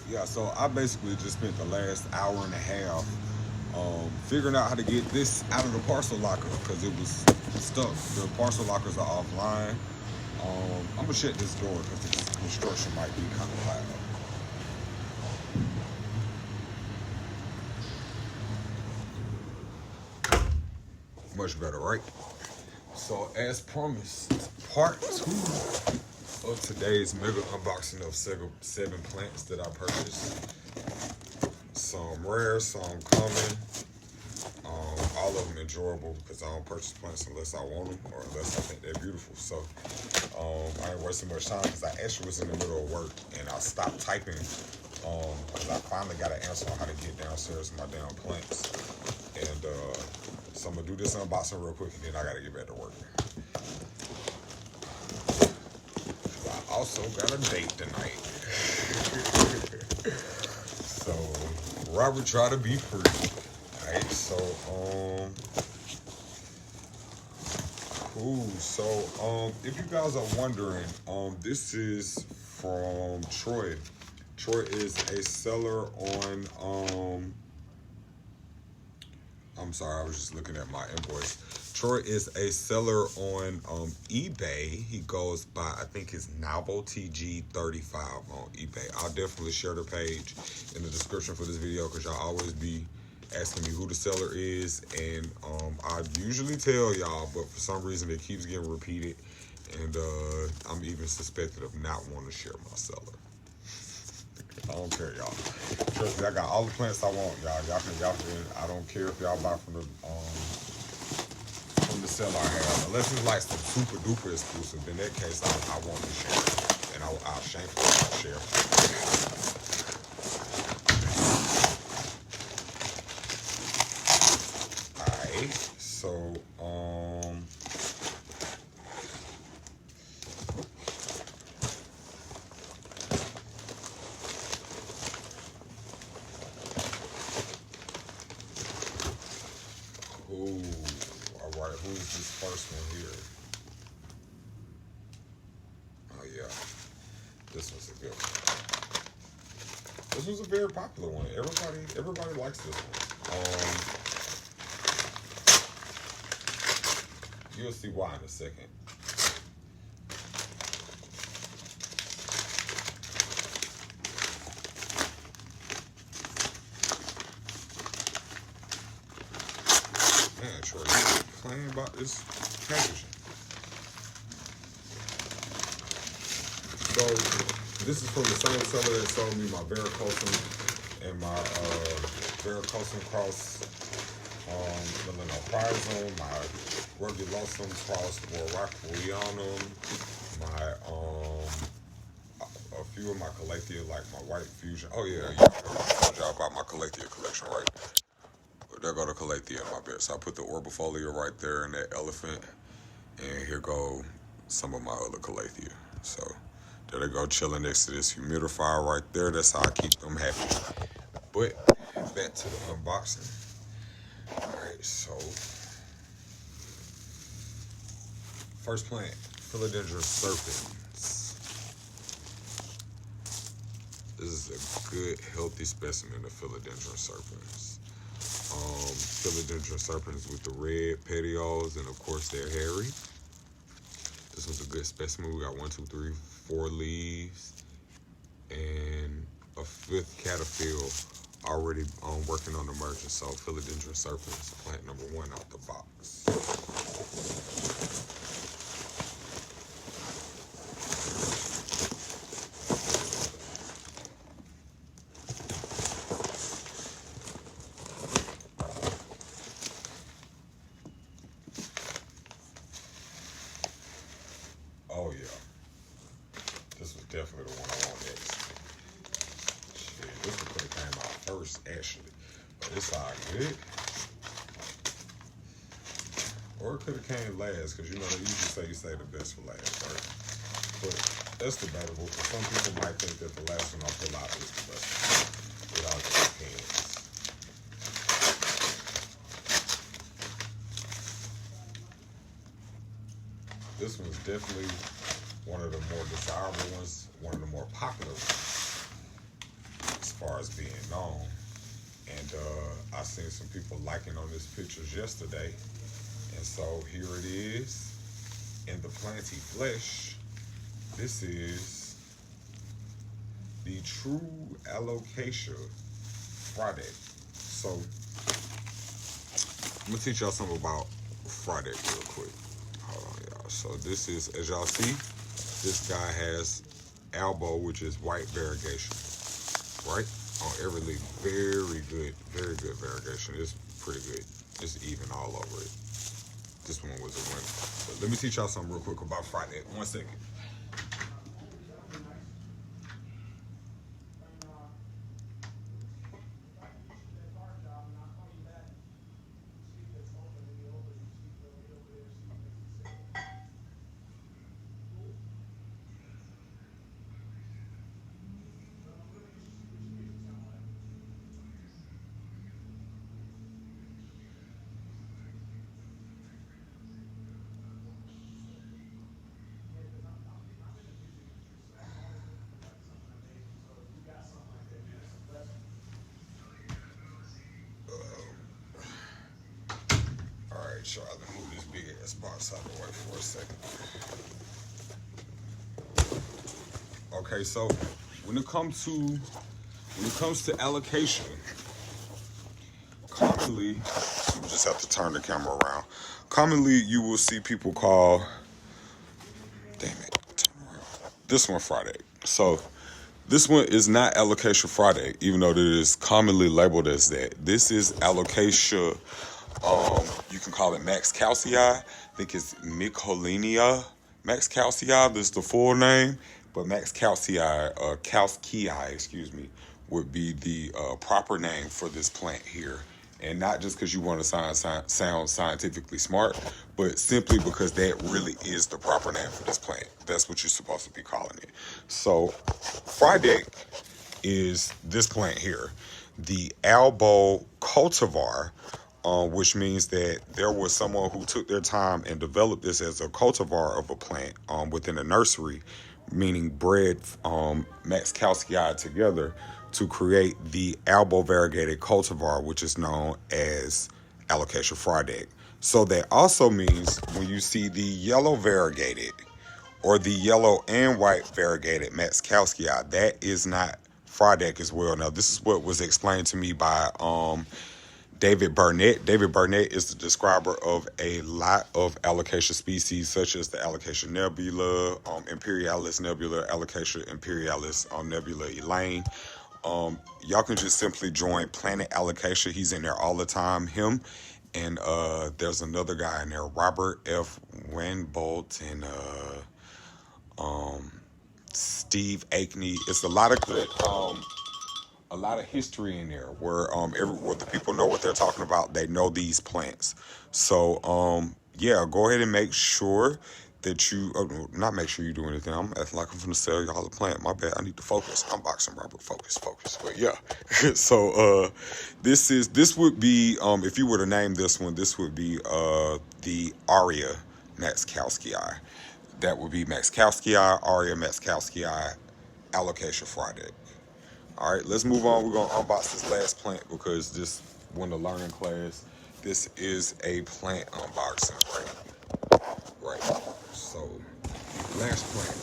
Yeah, so I basically just spent the last hour and a half figuring out how to get this out of the parcel locker because it was stuck. The parcel lockers are offline. I'm gonna shut this door because the construction might be kind of loud. Much better, right? So as promised, part 2 of today's mega unboxing of 7 plants that I purchased. Some rare, some common. All of them enjoyable because I don't purchase plants unless I want them or unless I think they're beautiful. So I ain't wasting much time because I actually was in the middle of work and I stopped typing because I finally got an answer on how to get downstairs with my damn plants. And so I'm gonna do this unboxing real quick and then I gotta get back to work. I also got a date tonight. So Robert tried to be free. Alright, so cool. So if you guys are wondering, this is from Troy. Troy is a seller on I'm sorry, I was just looking at my invoice. Troy is a seller on eBay. He goes by, I think it's Noveltyg 35 on eBay. I'll definitely share the page in the description for this video because y'all always be asking me who the seller is. And I usually tell y'all, but for some reason it keeps getting repeated. And I'm even suspected of not wanting to share my seller. I don't care, y'all. Trust me, I got all the plants I want, y'all. Y'all can. I don't care if y'all buy from the seller I have, unless it's like some super duper exclusive. In that case, I want to share, and I'll shamefully not share. All right, so Alright, who's this first one here? Oh yeah, this one's a good one. This was a very popular one. Everybody likes this one. You'll see why in a second. Man, Troy, you complaining about this packaging. So, this is from the same seller that sold me my varicosum and my varicosum cross melanoprisum, my rugulosum cross boracqueanum, my a few of my calathea, like my white fusion. Oh yeah, I told y'all about my calathea collection, right? There go the calathea in my bed. So I put the orbifolia right there in that elephant. And here go some of my other calathea. So there they go, chilling next to this humidifier right there. That's how I keep them happy. But back to the unboxing. Alright, so first plant, Philodendron Serpens. This is a good, healthy specimen of Philodendron Serpens. Philodendron Serpens with the red petioles, and of course they're hairy. This was a good specimen. We got 1, 2, 3, 4 leaves and a 5th cataphyll already working on emergence. So Philodendron Serpens, plant number 1 out the box. Oh yeah, this was definitely the one I want next. Shit, this one could have came out first actually, but it's all good. Or it could have came last, because you know they usually say the best for last, right? But that's debatable, because some people might think that the last one I pull out is the best one. It all just depends. This one's definitely one of the more desirable ones, one of the more popular ones. far as being known. And I seen some people liking on this pictures yesterday. And so here it is in the planty flesh. This is the true Alocasia Frydek. So I'm gonna teach y'all something about Frydek real quick. Hold on, y'all. So this is, as y'all see, this guy has elbow, which is white variegation, right? On every leaf. Very good variegation. It's pretty good. It's even all over it. This one was a win. But let me teach y'all something real quick about Frydek. 1 second. Charlie, move this big ass box out of the way for a second. Okay, so when it comes to allocation, commonly, you just have to turn the camera around. Commonly, you will see people call, damn it, turn around. This one Frydek. So this one is not Alocasia Frydek, even though it is commonly labeled as that. This is Alocasia. You can call it Max Calcii. I think it's Mycolenia Max Calcii. This is the full name, but Max Calcii, excuse me, would be the proper name for this plant here. And not just because you want to sound scientifically smart, but simply because that really is the proper name for this plant. That's what you're supposed to be calling it. So Frydek is this plant here, the elbow cultivar, which means that there was someone who took their time and developed this as a cultivar of a plant within a nursery, meaning bred Max Calcii together to create the elbow variegated cultivar, which is known as Alocasia Frydek. So that also means when you see the yellow variegated or the yellow and white variegated Max Calcii, that is not Frydek as well. Now, this is what was explained to me by David Burnett. David Burnett is the describer of a lot of Alocasia species, such as the Alocasia nebula, Imperialis nebula, Alocasia imperialis nebula Elaine. Y'all can just simply join Planet Alocasia. He's in there all the time. Him and there's another guy in there, Robert F. Wanbolt, and Steve Ackney. It's a lot of good. A lot of history in there where where the people know what they're talking about. They know these plants. So yeah, go ahead and make sure that you not make sure you do anything. I'm acting like I'm gonna sell y'all a plant. My bad. I need to focus. I'm boxing Robert. Focus. But yeah. So this would be if you were to name this one, this would be the Aria Max Calcii. That would be Max Calcii, Aria Max Calcii, Alocasia Frydek. All right, let's move on. We're going to unbox this last plant because this won the learning class. This is a plant unboxing, right? So, last plant.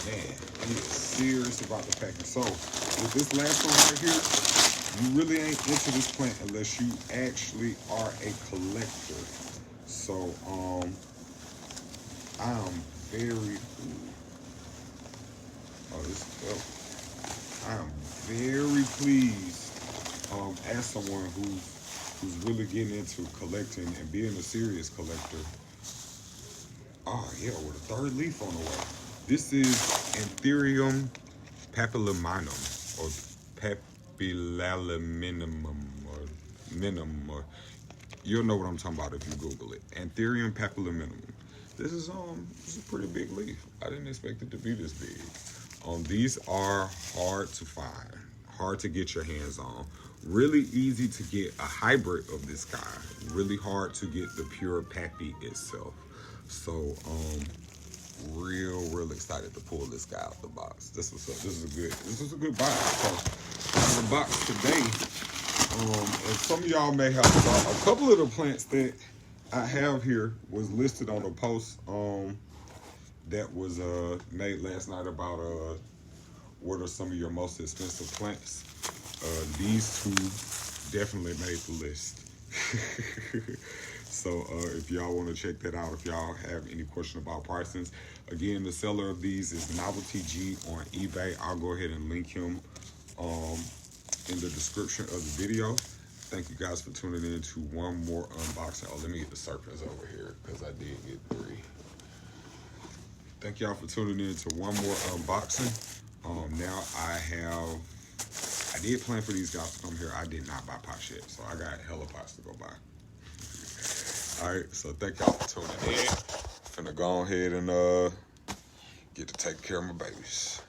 Man, he is serious about the packing. So, with this last one right here, you really ain't into this plant unless you actually are a collector. So, I am very, I am very pleased, as someone who's really getting into collecting and being a serious collector. Oh yeah, with a third leaf on the way. This is Anthurium Papillilaminum, or Papillilaminum, or minimum, or you'll know what I'm talking about if you Google it. Anthurium Papillilaminum. This is a pretty big leaf. I didn't expect it to be this big. These are hard to find, hard to get your hands on. Really easy to get a hybrid of this guy. Really hard to get the pure Pappy itself. So, real excited to pull this guy out the box. This is a good box. So, in the box today, and some of y'all may have saw a couple of the plants that I have here was listed on a post that was made last night about what are some of your most expensive plants. These two definitely made the list. So if y'all want to check that out, if y'all have any question about pricings, again, the seller of these is Noveltyg on eBay. I'll go ahead and link him in the description of the video. Thank you guys for tuning in to one more unboxing. Oh, let me get the Serpens over here because I did get 3. Thank y'all for tuning in to one more unboxing. Now I did plan for these guys to come here. I did not buy pots yet, so I got hella pots to go buy. All right, so thank y'all for tuning in. Finna go ahead and get to take care of my babies.